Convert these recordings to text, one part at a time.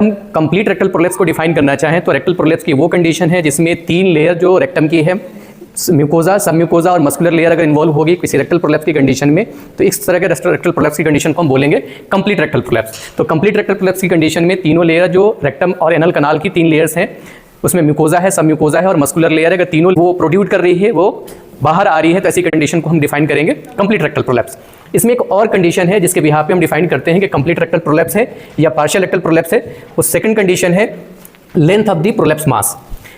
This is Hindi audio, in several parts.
हम कंप्लीट रेक्टल प्रोलेप्स को डिफाइन करना चाहें तो रेक्टल प्रोलेप्स की वो कंडीशन है जिसमें 3 लेयर जो रेक्टम की है, म्यूकोजा, सब म्यूकोजा और मस्कुलर लेयर अगर इन्वॉल्व होगी किसी रेक्टल प्रोलेप्स की कंडीशन में, तो इस तरह के रेक्टल प्रोलेप्स की कंडीशन को हम बोलेंगे कंप्लीट रेक्टल प्रोलेप्स। तो कंप्लीट रेक्टल प्रोलेप्स की कंडीशन में तीनों लेयर जो रेक्टम और एनल कनाल की 3 लेयर्स हैं, उसमें म्यूकोजा है, सब म्यूकोजा है और मस्कुलर लेयर है, अगर तीनों वो प्रोड्यूस कर रही है, वो बाहर आ रही है, तो ऐसी कंडीशन को हम डिफाइन करेंगे कंप्लीट रेक्टल प्रोलेप्स। इसमें एक और कंडीशन है जिसके बिहाफ पे हम डिफाइन करते हैं कि कंप्लीट रेक्टल प्रोलेप्स है या पार्शियल रेक्टल प्रोलेप्स है। वो सेकंड कंडीशन है length of the prolapse mass.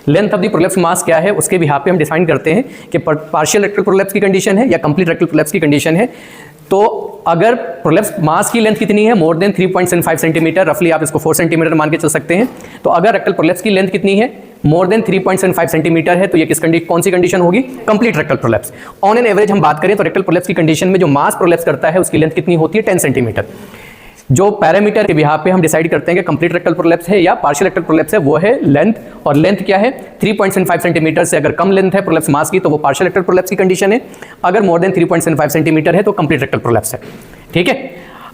Length of the prolapse mass क्या है उसके बिहाफ पे हम डिफाइन करते हैं कि पार्शियल रेक्टल प्रोलेप्स की कंडीशन है या कंप्लीट रेक्टल प्रोलेप्स की कंडीशन है। तो अगर प्रोलेप्स मास की लेंथ कितनी है, मोर देन 3.75 सेंटीमीटर, रफली आप इसको 4 सेंटीमीटर मान के चल सकते हैं। तो अगर रेक्टल प्रोलेप्स की लेंथ कितनी है, मोर देन 3.75 सेंटीमीटर है, तो ये कौन सी कंडीशन होगी, complete rectal prolapse. On an average हम बात करें तो रेक्टल प्रोलेप्स की कंडीशन में जो मास प्रोलेप्स करता है उसकी लेंथ कितनी होती है, 10 सेंटीमीटर। जो पैरामीटर के बिहाफ पे हम डिसाइड करते हैं कि कंप्लीट रेक्टल प्रोलेप्स है या पार्शियल रेक्टल प्रोलेप्स है, वो है लेंथ, और लेंथ क्या है 3.75 सेंटीमीटर से अगर कम लेंथ है प्रोलेप्स मास की तो वो पार्शियल रेक्टल प्रोलेप्स की कंडीशन है, अगर मोर देन 3.75 सेंटीमीटर है तो कंप्लीट रेक्टल प्रोलेप्स है। ठीक है,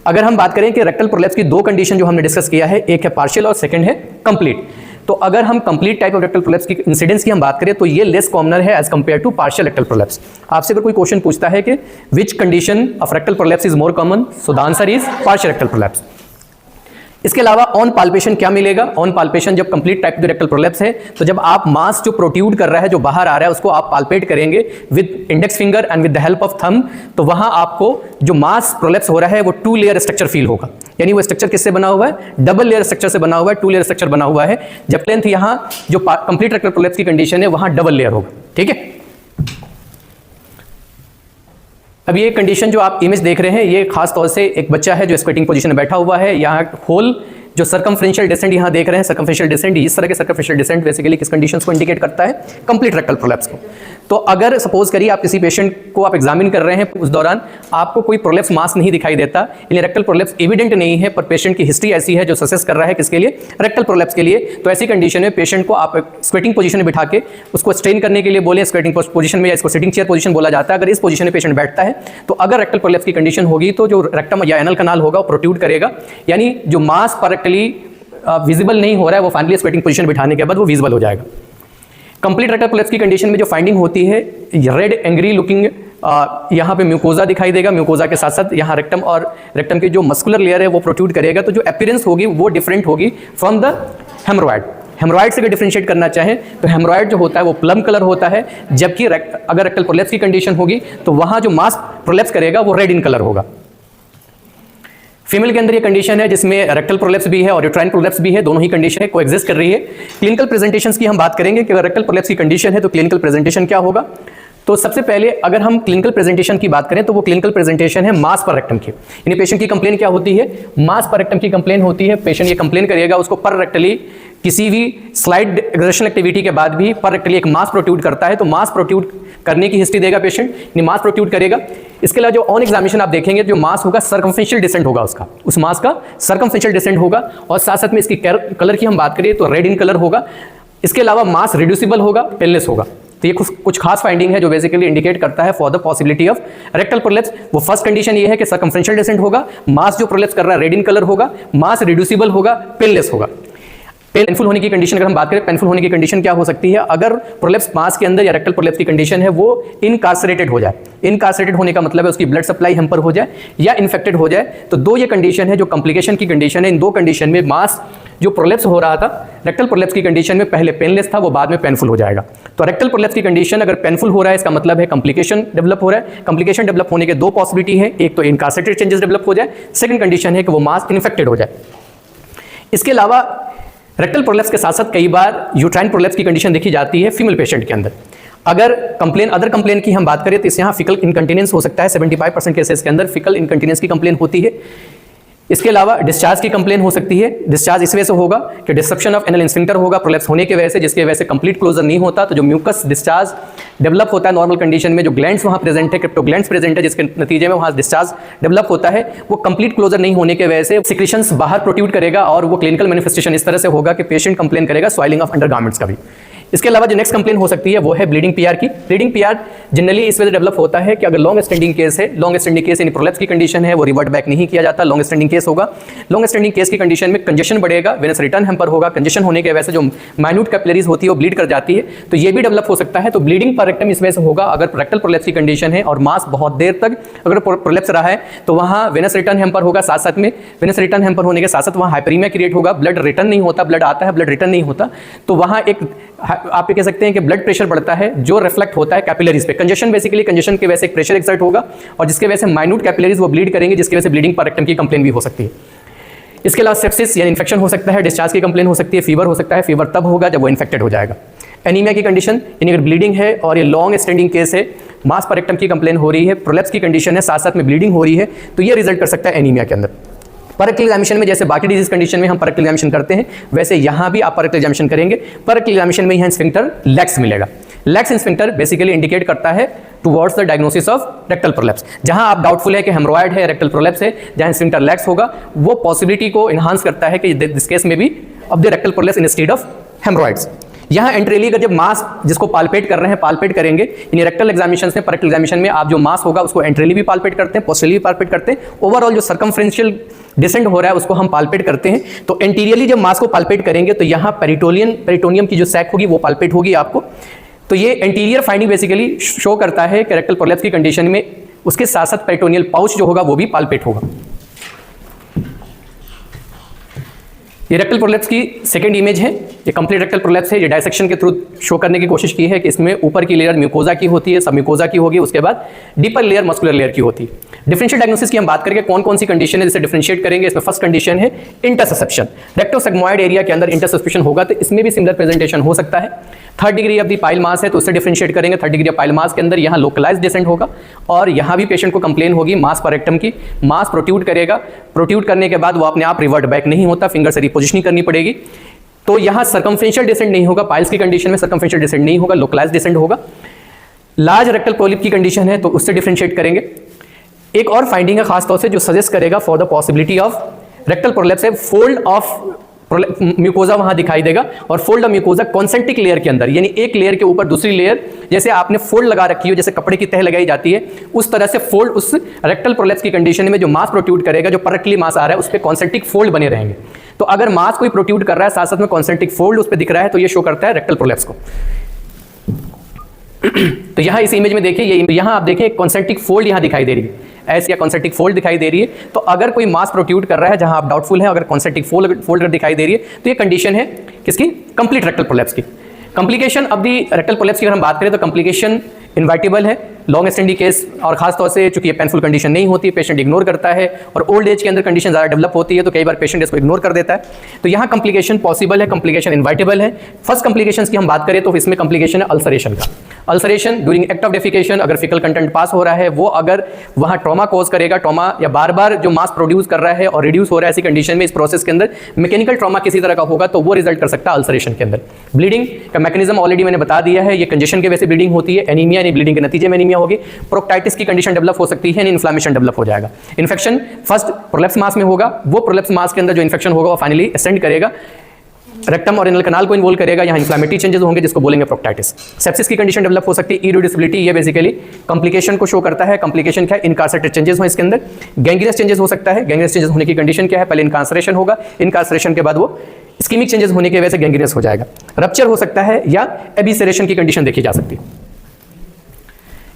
अगर हम बात करें कि रेक्टल प्रोलेप्स की 2 कंडीशन जो हमने डिस्कस किया है, एक है पार्शियल और सेकंड है कंप्लीट। तो अगर हम complete type of rectal prolapse की इंसिडेंस की हम बात करें तो ये लेस कॉमनर है as compare to partial rectal prolapse. आपसे अगर कोई क्वेश्चन पूछता है कि which condition of rectal prolapse is more common, so the answer is partial rectal prolapse. इसके अलावा ऑन पाल्पेशन क्या मिलेगा, ऑन पाल्पेशन जब complete type of rectal prolapse है तो जब आप मास जो प्रोट्यूड कर रहा है, जो बाहर आ रहा है, उसको आप पाल्पेट करेंगे with index finger and with the help of thumb, तो वहां आपको जो मास प्रोलेप्स हो रहा है वो 2 लेयर स्ट्रक्चर फील होगा। यानी वो स्ट्रक्चर किससे बना हुआ है, डबल लेयर स्ट्रक्चर से बना हुआ है, 2 लेयर स्ट्रक्चर बना हुआ है। जब लेंथ यहां जो कंप्लीट रेक्टल प्रोलेप्स की कंडीशन है वहां डबल लेयर होगा। ठीक है, अब ये कंडीशन जो आप इमेज देख रहे हैं ये खास तौर से एक बच्चा है जो स्क्वेटिंग पोजीशन में बैठा हुआ है। यहाँ होल जो सर्कमफ्रेंशियल डिसेंट यहाँ देख रहे हैं, सर्कमफ्रेंशियल डिसेंट, इस तरह के सर्कमफ्रेंशियल डिसेंट बेसिकली किस कंडीशंस को इंडिकेट करता है, कंप्लीट रेक्टल प्रोलेप्स को। तो अगर सपोज करिए आप किसी पेशेंट को आप एग्जामिन कर रहे हैं, उस दौरान आपको कोई प्रोलेप्स मास नहीं दिखाई देता, यानी रेक्टल प्रोलेप्स एविडेंट नहीं है, पर पेशेंट की हिस्ट्री ऐसी है जो ससेस कर रहा है किसके लिए, रेक्टल प्रोलेप्स के लिए। तो ऐसी कंडीशन में पेशेंट को आप स्क्वेटिंग पोजीशन में बिठा के उसको स्ट्रेन करने के लिए बोले, स्क्वेटिंग पोजीशन में, या इसको सिटिंग चेयर पोजीशन बोला जाता है। अगर इस पोजीशन में पेशेंट बैठता है तो अगर रेक्टल प्रोलेप्स की कंडीशन होगी तो जो रेक्टम या एनल कनाल होगा वो प्रोट्रूड करेगा, यानी जो मास पारेक्टली विजिबल नहीं हो रहा है वो फाइनली स्क्वेटिंग पोजीशन बिठाने के बाद वो विजिबल हो जाएगा। कंप्लीट रेक्टल प्रोलेप्स की कंडीशन में जो फाइंडिंग होती है, रेड एंग्री लुकिंग यहाँ पे म्यूकोजा दिखाई देगा, म्यूकोजा के साथ साथ यहाँ रेक्टम और रेक्टम की जो मस्कुलर लेयर है वो प्रोट्रूड करेगा, तो जो अपीयरेंस होगी वो डिफरेंट होगी फ्रॉम द हेमरॉइड। हेमरॉइड से अगर डिफरेंशिएट करना चाहें तो हेमरॉइड जो होता है वो प्लम कलर होता है, जबकि अगर रेक्टल प्रोलेप्स की कंडीशन होगी तो वहाँ जो मास प्रोलेप्स करेगा वो रेड इन कलर होगा। फीमेल के अंदर ये कंडीशन है जिसमें रेक्टल प्रोलेप्स भी है और यूट्राइन प्रोलेप्स भी है, दोनों ही कंडीशन को एग्जिस्ट कर रही है। क्लिनिकल प्रेजेंटेशंस की हम बात करेंगे कि अगर रेक्टल प्रोलेप्स की कंडीशन है तो क्लिनिकल प्रेजेंटेशन क्या होगा। तो सबसे पहले अगर हम क्लिनिकल प्रेजेंटेशन की बात करें तो वो क्लिनिकल प्रेजेंटेशन है मास पर रेक्टम की, यानी पेशेंट की कंप्लेन क्या होती है, मास पर रेक्टम की कंप्लेन होती है। पेशेंट ये कंप्लेन करेगा, उसको पर रेक्टली किसी भी स्लाइड एक्सर्शन एक्टिविटी के बाद भी पर रेक्टली एक मास प्रोट्रूड करता है, तो मास प्रोट्रूड करने की हिस्ट्री देगा पेशेंट, यानी मास प्रोट्रूड करेगा। इसके अलावा जो ऑन एग्जामिनेशन आप देखेंगे जो मास होगा सर्कमफरेंशियल डिसेंट होगा, उसका उस मास का सर्कमफरेंशियल डिसेंट होगा, और साथ साथ में इसकी कलर की हम बात करें तो रेड इन कलर होगा। इसके अलावा मास रिड्यूसिबल होगा, पेललेस होगा। तो ये कुछ खास फाइंडिंग है जो बेसिकली इंडिकेट करता है for the possibility of rectal prolapse. वो फर्स्ट कंडीशन ये है कि सर्कमफ्रेंशियल डिसेंट होगा, मास जो प्रोलेप्स कर रहा है रेड इन कलर होगा, मास रिड्यूसिबल होगा, पेललेस होगा। पेनफुल होने की कंडीशन अगर हम बात करें, पेनफुल होने की कंडीशन क्या हो सकती है, अगर प्रोलेप्स मास के अंदर या रेक्टल प्रोलेप्स की कंडीशन है वो इनकार्सरेटेड हो जाए। इनकार्सरेटेड होने का मतलब है उसकी ब्लड सप्लाई हैम्पर हो जाए या इन्फेक्टेड हो जाए। तो 2 ये कंडीशन है जो कॉम्प्लिकेशन की कंडीशन है। इन 2 कंडीशन में मास जो प्रोलेप्स हो रहा था रेक्टल प्रोलेप्स की कंडीशन में पहले पेनलेस था, वो बाद में पेनफुल हो जाएगा। तो रेक्टल प्रोलेप्स की कंडीशन अगर पेनफुल हो रहा है इसका मतलब है कॉम्प्लिकेशन डेवलप हो रहा है। कॉम्प्लिकेशन डेवलप होने के 2 पॉसिबिलिटी है, एक तो इनकार्सरेटेड चेंजेस डेवलप हो जाए, सेकंड कंडीशन है कि वो मास इन्फेक्टेड हो जाए। इसके अलावा रेक्टल प्रोलेप्स के साथ साथ कई बार यूट्राइन प्रोलेप्स की कंडीशन देखी जाती है फीमेल पेशेंट के अंदर। अगर अदर कंप्लेन की हम बात करें तो इस यहाँ फिकल इनकंटिनेंस हो सकता है, 75% केसेस के अंदर फिकल इनकंटिनेंस की कंप्लेन होती है। इसके अलावा डिस्चार्ज की कंप्लेन हो सकती है। डिस्चार्ज इस वजह से होगा कि डिस्ट्रक्शन ऑफ एनल स्फिंक्टर होगा प्रोलेप्स होने की वजह से, जिसकी वजह से कंप्लीट क्लोजर नहीं होता, तो जो म्यूकस डिस्चार्ज डेवलप होता है नॉर्मल कंडीशन में, जो ग्लैंड्स वहाँ प्रेजेंट है, क्रिप्टोग्लैंड्स प्रेजेंट है, जिसके नतीजे में वहाँ डिस्चार्ज डेवलप होता है, वो कंप्लीट क्लोजर नहीं होने की वजह से सिक्रीशंस बाहर प्रोट्रूड करेगा, और वो क्लिनिकल मैनिफेस्टेशन इस तरह से होगा कि पेशेंट कंप्लेन करेगा स्वेलिंग ऑफ अंडरगारमेंट्स का भी। इसके अलावा जो नेक्स्ट कंप्लेन हो सकती है वो है ब्लीडिंग पीआर की। ब्लीडिंग पीआर जनरली इस वजह से डेवलप होता है कि अगर लॉन्ग स्टैंडिंग केस है, लॉन्ग स्टैंडिंग केस यानी प्रोलैप्स की कंडीशन है, वो रिवर्ट बैक नहीं किया जाता, लॉन्ग स्टैंडिंग केस होगा। लॉन्ग स्टैंडिंग केस की कंडीशन में कंजेशन बढ़ेगा, वेनस रिटर्न हैम्पर होगा, कंजेशन होने के वजह से जो माइन्यूट कैपिलरीज होती है वो ब्लीड कर जाती है, तो ये भी डेवलप हो सकता है। तो ब्लीडिंग पर रेक्टम इस वजह से होगा अगर रेक्टल प्रोलैप्स की कंडीशन है और मास बहुत देर तक अगर प्रोलैप्स रहा है तो वहाँ वेनस रिटर्न हैम्पर होगा, साथ साथ में वेनस रिटर्न हैम्पर होने के साथ साथ वहाँ हाइपरीमिया क्रिएट होगा, ब्लड रिटर्न नहीं होता, ब्लड आता है ब्लड रिटर्न नहीं होता, तो वहाँ एक आप ये कह सकते हैं कि ब्लड प्रेशर बढ़ता है जो रिफ्लेक्ट होता है कैपिलरीज पे। कंजेशन बेसिकली कंजेशन की वजह से एक प्रेशर एक्सर्ट होगा और जिसके वजह से माइन्यूट कैपिलरीज वो ब्लीड करेंगे, जिसकी वजह से ब्लीडिंग पर रेक्टम की कंप्लेन भी हो सकती है। इसके अलावा सेप्सिस या इन्फेक्शन हो सकता है, डिस्चार्ज की कंप्लेन हो सकती है, फीवर हो सकता है, फीवर तब होगा जब वो इन्फेक्टेड हो जाएगा। एनीमिया की कंडीशन यानी अगर ब्लीडिंग है और ये लॉन्ग स्टैंडिंग केस है, मास पर रेक्टम की कंप्लेन हो रही है, प्रोलैप्स की कंडीशन है, साथ साथ में ब्लीडिंग हो रही है, तो ये रिजल्ट कर सकता है एनीमिया के अंदर। परक्टल एग्जामिनेशन में जैसे बाकी डिजीज कंडीशन में हम परक्टल एग्जामिनेशन करते हैं, वैसे यहाँ भी आप परक्टल एग्जामिनेशन करेंगे। परक्टल एग्जामिनेशन में यहाँ स्फिंक्टर लेक्स मिलेगा। लेक्स स्फिंक्टर बेसिकली इंडिकेट करता है towards the diagnosis of rectal prolapse. जहां आप डाउटफुल है कि हेमरॉयड है, रेक्टल प्रोलैप्स है, जहां स्फिंक्टर लेक्स होगा, वो पॉसिबिलिटी को इनहांस करता है कि दिस केस में भी of the rectal prolapse in state of haemorrhoids. यहाँ एंट्रेली का जब मास जिसको पाल्पेट कर रहे हैं, पाल्पेट करेंगे, यानी रेक्टल एग्जामिनेशन में, परक्टल एग्जामिनेशन में आप जो मास होगा उसको एंट्रेली भी पाल्पेट करते हैं, पोस्टेरियरली भी पाल्पेट करते हैं, ओवरऑल जो सर्कमफ्रेंशियल डिसेंड हो रहा है उसको हम पाल्पेट करते हैं। तो एंटीरियरली जब मास को पाल्पेट करेंगे तो यहाँ पेरिटोनियम की जो सैक होगी वो पाल्पेट होगी आपको। तो ये एंटीरियर फाइंडिंग बेसिकली शो करता है कि रेक्टल प्रोलैप्स की कंडीशन में उसके साथ साथ पेरिटोनियल पाउच जो होगा वो भी पाल्पेट होगा। ये रेक्टल प्रोलैप्स की सेकंड इमेज है, ये कंप्लीट रेक्टल प्रोलैप्स है। ये डायसेक्शन के थ्रू शो करने की कोशिश की है कि इसमें ऊपर की लेयर म्यूकोजा की होती है, सब म्यूकोजा की होगी, उसके बाद डीपर लेयर मस्कुलर लेयर की होती है। डिफरेंशियल डायग्नोसिस की हम बात करेंगे कौन कौन सी कंडीशन है जिसे डिफरेंशिएट करेंगे। इसमें फर्स्ट कंडीशन है इंटरसेप्शन। रेक्टोसेग्मोइड एरिया के अंदर इंटरसेप्शन होगा तो इसमें भी सिमिलर प्रेजेंटेशन हो सकता है। Third degree of the pile मास है तो उससे डिफरेंशिएट करेंगे। थर्ड डिग्री ऑफ पाइल मास के अंदर यहाँ लोकलाइज डिसेंट होगा और यहाँ भी पेशेंट को कंप्लेन होगी मास पर रेक्टम की, मास प्रोट्यूड करेगा, प्रोट्यूड करने के बाद वो अपने आप रिवर्ट बैक नहीं होता, फिंगर से रिपोजिशनिंग करनी पड़ेगी। तो यहाँ सर्कमफ्रेंशियल डिसेंट नहीं होगा, पाइल्स की कंडीशन में सर्कमफ्रेंशियल डिसेंट नहीं होगा, लोकलाइज डिसेंट होगा। लार्ज रेक्टल पोलिप की कंडीशन है तो उससे डिफरेंशिएट करेंगे। एक और फाइंडिंग है खासतौर से जो सजेस्ट करेगा for the possibility of rectal prolapse है, फोल्ड ऑफ म्यूकोजा वहां दिखाई देगा और fold of mucosa concentric layer के अंदर, यानी एक लेयर के ऊपर दूसरी लेयर, जैसे आपने फोल्ड लगा रखी हो, जैसे कपड़े की तह लगाई जाती है, उस तरह से फोल्ड उस रेक्टल प्रोलैप्स की कंडीशन में जो मास प्रोट्यूड करेगा, जो परक्टली मास आ रहा है उस पर कॉन्सेंट्रिक फोल्ड बने रहेंगे। तो अगर मास कोई प्रोट्यूड कर रहा है साथ साथ में कॉन्सेंट्रिक फोल्ड उस पर दिख रहा है तो ये शो करता है रेक्टल प्रोलैप्स को। तो यहाँ इस इमेज में देखिए, ये यहाँ आप देखें कॉन्सेंट्रिक फोल्ड यहाँ दिखाई दे रही है, ऐसी या कॉन्सेंट्रिक फोल्ड दिखाई दे रही है। तो अगर कोई मास प्रोट्यूड कर रहा है जहां आप डाउटफुल है, अगर कॉन्सेंट्रिक फोल्ड दिखाई दे रही है तो ये कंडीशन है किसकी? कंप्लीट रेक्टल प्रोलैप्स की। Complication of the rectal prolapse की अगर हम बात करें तो कॉम्प्लिकेशन इनवाइटेबल है, लॉन्ग स्टैंडिंग केस और खासतौर से चूंकि ये पेनफुल कंडीशन नहीं होती, पेशेंट इग्नोर करता है और ओल्ड एज के अंदर कंडीशन ज़्यादा डेवलप होती है तो कई बार पेशेंट इसको इग्नोर कर देता है। तो यहाँ कॉम्प्लिकेशन पॉसिबल है, कॉम्प्लिकेशन इनवाइटेबल है। फर्स्ट कॉम्प्लिकेशन की हम बात करें तो इसमें कॉम्प्लिकेशन है अल्सरेशन का। Ulceration during act of defecation, अगर फिकल कंटेंट पास हो रहा है वो अगर वहाँ ट्रॉमा कॉज करेगा, ट्रॉमा या बार बार जो मास प्रोड्यूस कर रहा है और रिड्यूस हो रहा है, ऐसी कंडीशन में इस प्रोसेस के अंदर मैकेनिकल ट्रॉमा किसी तरह का होगा तो वो रिजल्ट कर सकता है अल्सरेशन के अंदर। ब्लीडिंग का मैकेनिज्म ऑलरेडी मैंने बता दिया है, ये कंजेशन के वजह से ब्लीडिंग होती है, एनीमिया यानी ब्लीडिंग के नतीजे में एनीमिया होगी, प्रोक्टाइटिस की कंडीशन डेवलप हो सकती है, इन्फ्लेमेशन डेवलप हो जाएगा। इन्फेक्शन फर्स्ट प्रोलैप्स मास में होगा, वो प्रोलैप्स मास के अंदर जो इन्फेक्शन होगा वो फाइनली असेंड करेगा, रेक्टम और एनल कनाल को इन्वॉल्व करेगा, यहाँ इन्फ्लेमेटरी चेंजेस होंगे जिसको बोलेंगे प्रोक्टाइटिस। सेप्सिस की कंडीशन डेवलप हो सकती है, इरिड्यूसिबिलिटी, ये बेसिकली कॉम्प्लिकेशन को शो करता है। कॉम्प्लिकेशन क्या है? इनकार्सरेटेड चेंजेस हो इसके अंदर, गैंग्रियस चेंजेस हो सकता है। गैंग्रियस चेंजेस होने की कंडीशन क्या है? पहले इनकार्सरेशन होगा, इनकार्सरेशन के बाद वो इस्कीमिक चेंजेस होने की वजह से गैंग्रियस हो जाएगा, रप्चर हो सकता है या एबिसेरेशन की कंडीशन देखी जा सकती है।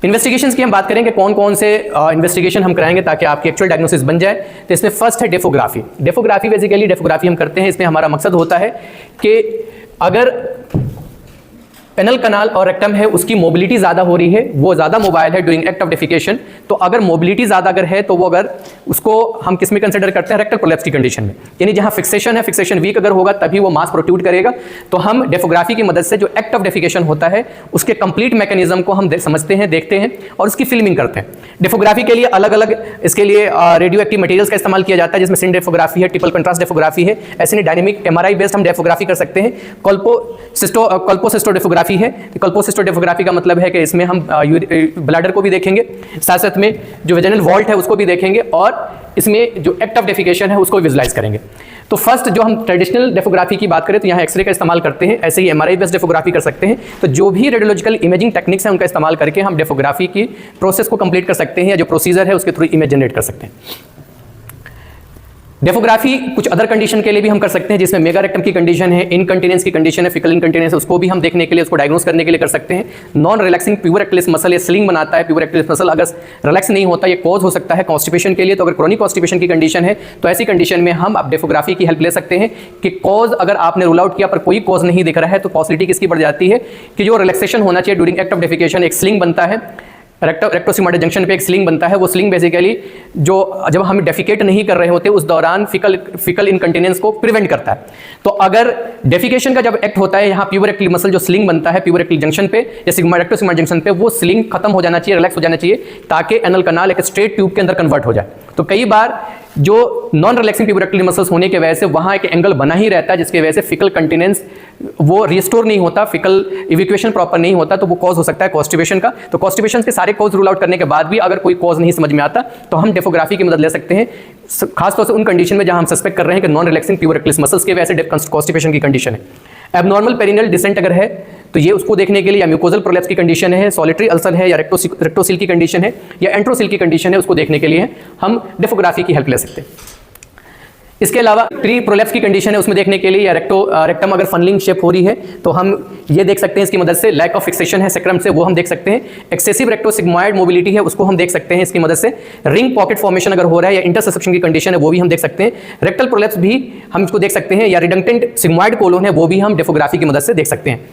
इन्वेस्टिगेशंस की हम बात करेंगे कौन कौन से इन्वेस्टिगेशन हम कराएंगे ताकि आपकी एक्चुअल डायग्नोसिस बन जाए। तो इसमें फर्स्ट है डेफोग्राफी। डेफोग्राफी बेसिकली डेफोग्राफी हम करते हैं, इसमें हमारा मकसद होता है कि अगर एनल कनाल और रेक्टम है उसकी मोबिलिटी ज़्यादा हो रही है, वो ज़्यादा मोबाइल है ड्यूरिंग एक्ट ऑफ डेफिकेशन, तो अगर मोबिलिटी ज़्यादा अगर है तो वो अगर उसको हम किस में कंसिडर करते हैं? रेक्टल प्रोलैप्स की कंडीशन में, यानी जहाँ फिक्सेशन है, फिक्सेशन वीक अगर होगा तभी वो मास प्रोट्यूड करेगा। तो हम डेफोग्राफी की मदद से जो एक्ट ऑफ डेफिकेशन होता है उसके कंप्लीट मैकेनिज्म को हम समझते हैं, देखते हैं और उसकी फिल्मिंग करते हैं। डेफोग्राफी के लिए अलग अलग इसके लिए रेडियो एक्टिव मटेरियल्स का इस्तेमाल किया जाता है, जिसमें सिन डेफोग्राफी है, ट्रिपल कंट्रास्ट डेफोग्राफी है, ऐसे नहीं डायनेमिक MRI बेस्ड हम डेफोग्राफी कर सकते हैं। कल्पोसिस्टो डेफोग्राफी है। कल्पोसिस्टो डेफोग्राफी का मतलब है कि इसमें हम ब्लैडर को भी देखेंगे, साथ साथ में जो वेजिनल वॉल्ट है उसको भी देखेंगे और इसमें जो एक्ट ऑफ डेफिकेशन है उसको विजुलाइज करेंगे। तो फर्स्ट जो हम ट्रेडिशनल डेफोग्राफी की बात करें तो यहाँ एक्सरे का इस्तेमाल करते हैं, ऐसे ही एमआरआई बेस्ड डेफोग्राफी कर सकते हैं। तो जो भी रेडियोलॉजिकल इमेजिंग टेक्निक्स हैं उनका इस्तेमाल करके हम डेफोग्राफी की प्रोसेस को कंप्लीट कर सकते हैं, या जो प्रोसीजर है उसके थ्रू इमेज जनरेट कर सकते हैं। डेफोग्राफी कुछ अदर कंडीशन के लिए भी हम कर सकते हैं, जिसमें मेगा रेक्टम की कंडीशन है, इनकंटिनेंस की कंडीशन है, फिकल इनकंटिनेंस है, उसको भी हम देखने के लिए, उसको डायग्नोस करने के लिए कर सकते हैं। नॉन रिलैक्सिंग प्यूबर एक्टिलिस मसल, ये स्लिंग बनाता है, प्यूबर एक्टिलिस मसल अगर रिलैक्स नहीं होता, ये कॉज हो सकता है कॉन्स्टिपेशन के लिए। तो अगर क्रोनिक कॉन्स्टिपेशन की कंडीशन है तो ऐसी कंडीशन में हम अब डेफोग्राफी की हेल्प ले सकते हैं कि कॉज अगर आपने रूल आउट किया पर कोई कॉज नहीं दिख रहा है तो पॉसिबिलिटी किसकी बढ़ जाती है कि जो रिलैक्सेशन होना चाहिए ड्यूरिंग एक्ट ऑफ डेफिकेशन, एक स्लिंग बनता है रेक्टोसिग्मोइड जंक्शन पे, एक स्लिंग बनता है। वो स्लिंग बेसिकली जो जब हम डेफिकेट नहीं कर रहे होते उस दौरान फिकल इनकंटिनेंस को प्रिवेंट करता है। तो अगर डेफिकेशन का जब एक्ट होता है, यहाँ प्यूबर एक्टिल मसल जो स्लिंग बनता है प्यूबर एक्टिल जंक्शन पे या रेक्टोसिग्मोइड जंक्शन पे, वो स्लिंग खत्म हो जाना चाहिए, रिलैक्स हो जाना चाहिए, ताकि एनल कनाल एक स्ट्रेट ट्यूब के अंदर कन्वर्ट हो जाए। तो कई बार जो नॉन रिलैक्सिंग प्यूबर एक्टिल मसल्स होने की वजह से वहाँ एक एंगल बना ही रहता है, जिसकी वजह से फिकल कंटिनेंस वो रिस्टोर नहीं होता, फिकल इवैक्यूएशन प्रॉपर नहीं होता, तो वो कॉज हो सकता है कॉन्स्टिपेशन का। तो कॉन्स्टिपेशन के सारे कॉज रूल आउट करने के बाद भी अगर कोई कॉज नहीं समझ में आता तो हम डेफोग्राफी की मदद ले सकते हैं, खासतौर से उन कंडीशन में जहां हम सस्पेक्ट कर रहे हैं कि नॉन रिलैक्सिंग प्यूबर एक्टिलिस मसल्स के वजह से कॉन्स्टिपेशन की कंडीशन है। एबनॉर्मल पेरिनियल डिसेंट अगर है तो ये उसको देखने के लिए, या म्यूकोजल प्रोलैप्स की कंडीशन है, सॉलिटरी अल्सर है, या रेक्टोसिल की कंडीशन है, या एंट्रोसिल की कंडीशन है, उसको देखने के लिए हम डेफोग्राफी की हेल्प ले सकते हैं। इसके अलावा प्री प्रोलैप्स की कंडीशन है, उसमें देखने के लिए, या रेक्टम अगर फनलिंग शेप हो रही है तो हम ये देख सकते हैं इसकी मदद से। लैक ऑफ फिक्सेशन है सेक्रम से, वो हम देख सकते हैं। एक्सेसिव रेक्टोसिग्मोइड मोबिलिटी है, उसको हम देख सकते हैं इसकी मदद से। रिंग पॉकेट फॉर्मेशन अगर हो रहा है या इंटरसेप्शन की कंडीशन है वो भी हम देख सकते हैं। रेक्टल प्रोलैप्स भी हम इसको देख सकते हैं, या रिडंडेंट सिग्मोइड कोलोन है वो भी हम डेफोग्राफी की मदद से देख सकते हैं।